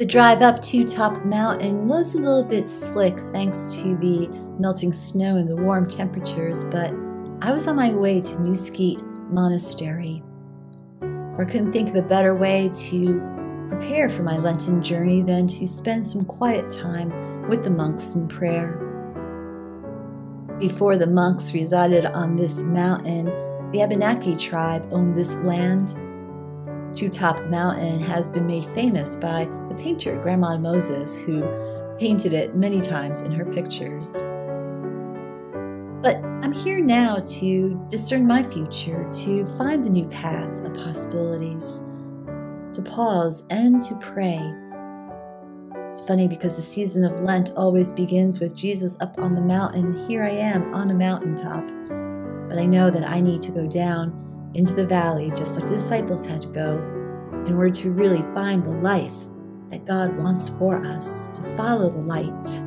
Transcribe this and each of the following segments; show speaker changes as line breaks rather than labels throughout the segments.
The drive up to Top Mountain was a little bit slick thanks to the melting snow and the warm temperatures, but I was on my way to New Skete Monastery. For I couldn't think of a better way to prepare for my Lenten journey than to spend some quiet time with the monks in prayer. Before the monks resided on this mountain, the Abenaki tribe owned this land. Top Mountain has been made famous by the painter Grandma Moses, who painted it many times in her pictures. But I'm here now to discern my future, to find the new path of possibilities, to pause and to pray. It's funny because the season of Lent always begins with Jesus up on the mountain, and here I am on a mountaintop. But I know that I need to go down into the valley, just like the disciples had to go, in order to really find the life that God wants for us, to follow the light.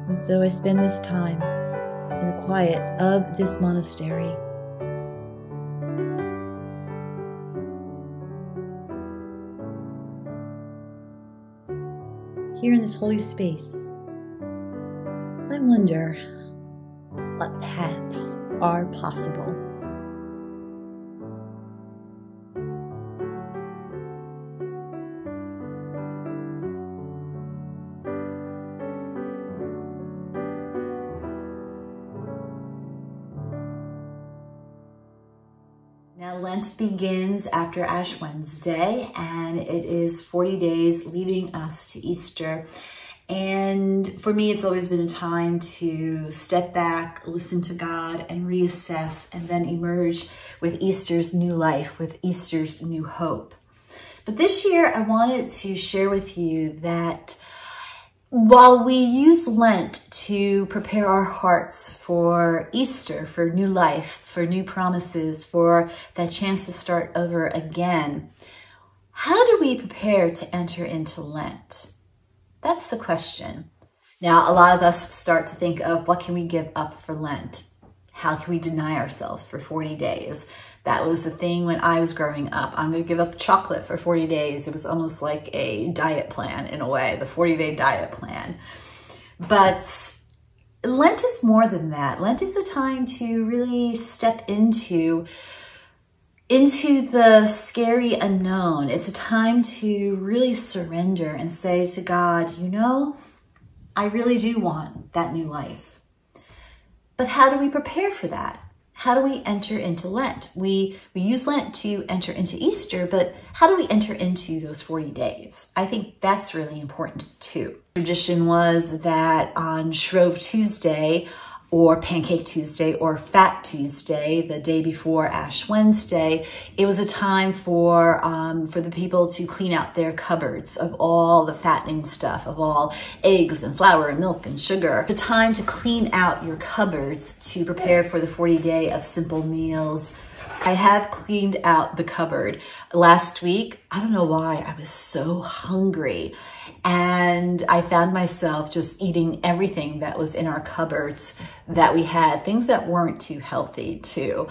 And so I spend this time in the quiet of this monastery. Here in this holy space, I wonder what paths are possible. Now, Lent begins after Ash Wednesday, and it is 40 days leading us to Easter. And for me, it's always been a time to step back, listen to God, and reassess, and then emerge with Easter's new life, with Easter's new hope. But this year, I wanted to share with you that while we use Lent to prepare our hearts for Easter, for new life, for new promises, for that chance to start over again, how do we prepare to enter into Lent? That's the question. Now, a lot of us start to think of what can we give up for Lent? How can we deny ourselves for 40 days? That was the thing when I was growing up. I'm going to give up chocolate for 40 days. It was almost like a diet plan in a way, the 40-day diet plan. But Lent is more than that. Lent is a time to really step into the scary unknown. It's a time to really surrender and say to God, you know, I really do want that new life. But how do we prepare for that? How do we enter into Lent? We use Lent to enter into Easter, but how do we enter into those 40 days? I think that's really important too. Tradition was that on Shrove Tuesday, or Pancake Tuesday, or Fat Tuesday, the day before Ash Wednesday, it was a time for the people to clean out their cupboards of all the fattening stuff, of all eggs and flour and milk and sugar. It's a time to clean out your cupboards to prepare for the 40-day of simple meals. I have cleaned out the cupboard. Last week, I don't know why, I was so hungry. And I found myself just eating everything that was in our cupboards that we had, things that weren't too healthy too.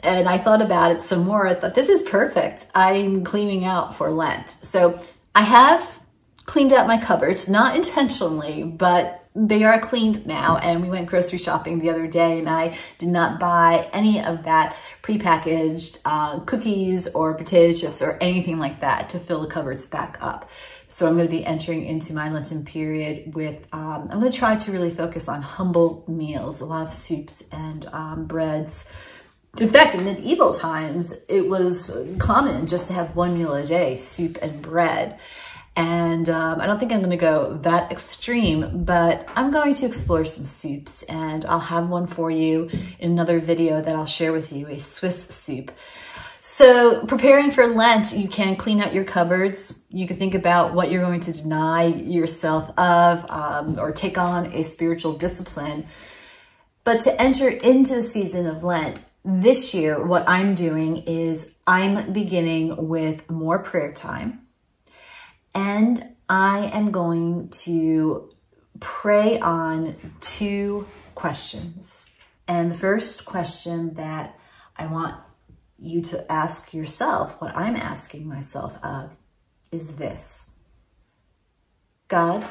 And I thought about it some more. I thought, this is perfect. I'm cleaning out for Lent. So I have cleaned out my cupboards, not intentionally, but they are cleaned now. And we went grocery shopping the other day, and I did not buy any of that prepackaged cookies or potato chips or anything like that to fill the cupboards back up. So I'm going to be entering into my Lenten period with, I'm going to try to really focus on humble meals, a lot of soups and breads. In fact, in medieval times, it was common just to have one meal a day, soup and bread. And I don't think I'm going to go that extreme, but I'm going to explore some soups, and I'll have one for you in another video that I'll share with you, a Swiss soup. So preparing for Lent, you can clean out your cupboards. You can think about what you're going to deny yourself of or take on a spiritual discipline. But to enter into the season of Lent, this year, what I'm doing is I'm beginning with more prayer time, and I am going to pray on 2 questions. And the first question that I want you to ask yourself, what I'm asking myself of, is this: God,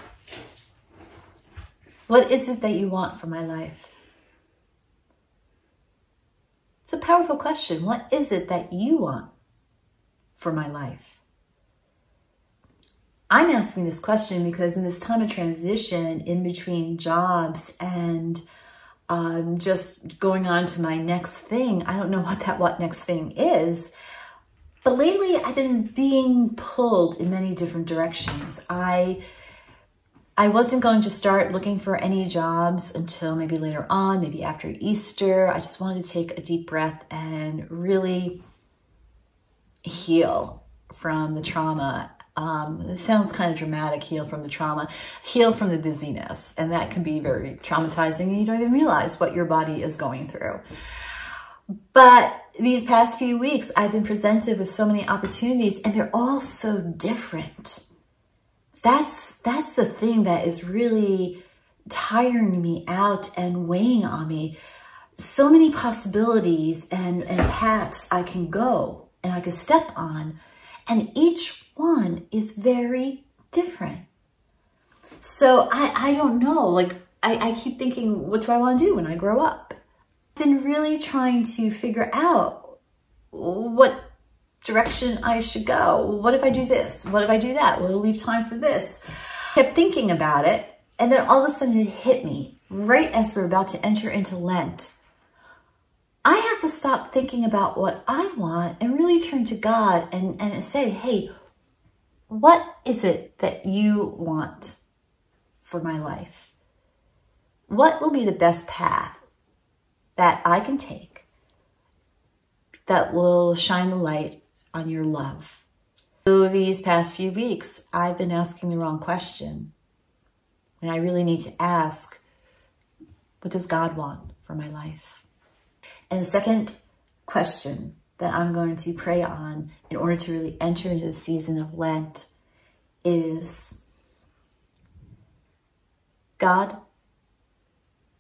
what is it that you want for my life? It's a powerful question. What is it that you want for my life? I'm asking this question because in this time of transition, in between jobs and just going on to my next thing, I don't know what that next thing is, but lately I've been being pulled in many different directions. I wasn't going to start looking for any jobs until maybe later on, maybe after Easter. I just wanted to take a deep breath and really heal from the trauma. It sounds kind of dramatic, heal from the trauma, heal from the busyness. And that can be very traumatizing, and you don't even realize what your body is going through. But these past few weeks, I've been presented with so many opportunities, and they're all so different. That's the thing that is really tiring me out and weighing on me. So many possibilities and paths I can go and I can step on, and each one is very different. So I don't know, like I keep thinking, what do I want to do when I grow up? I've been really trying to figure out what direction I should go. What if I do this? What if I do that? Will I leave time for this? I kept thinking about it, and then all of a sudden it hit me right as we're about to enter into Lent. I have to stop thinking about what I want and really turn to God and say, hey, what is it that you want for my life? What will be the best path that I can take that will shine the light on your love? So these past few weeks, I've been asking the wrong question. And I really need to ask, what does God want for my life? And the second question that I'm going to pray on in order to really enter into the season of Lent is, God,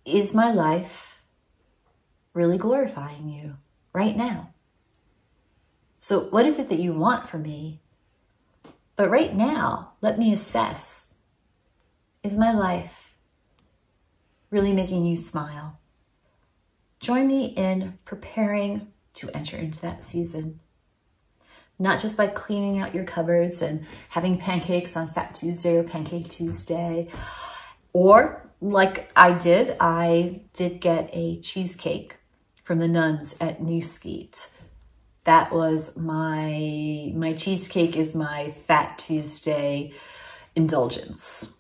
is my life really glorifying you right now? So what is it that you want from me? But right now, let me assess, is my life really making you smile? Join me in preparing to enter into that season. Not just by cleaning out your cupboards and having pancakes on Fat Tuesday or Pancake Tuesday, or like I did get a cheesecake from the nuns at Skete. That was my cheesecake is my Fat Tuesday indulgence.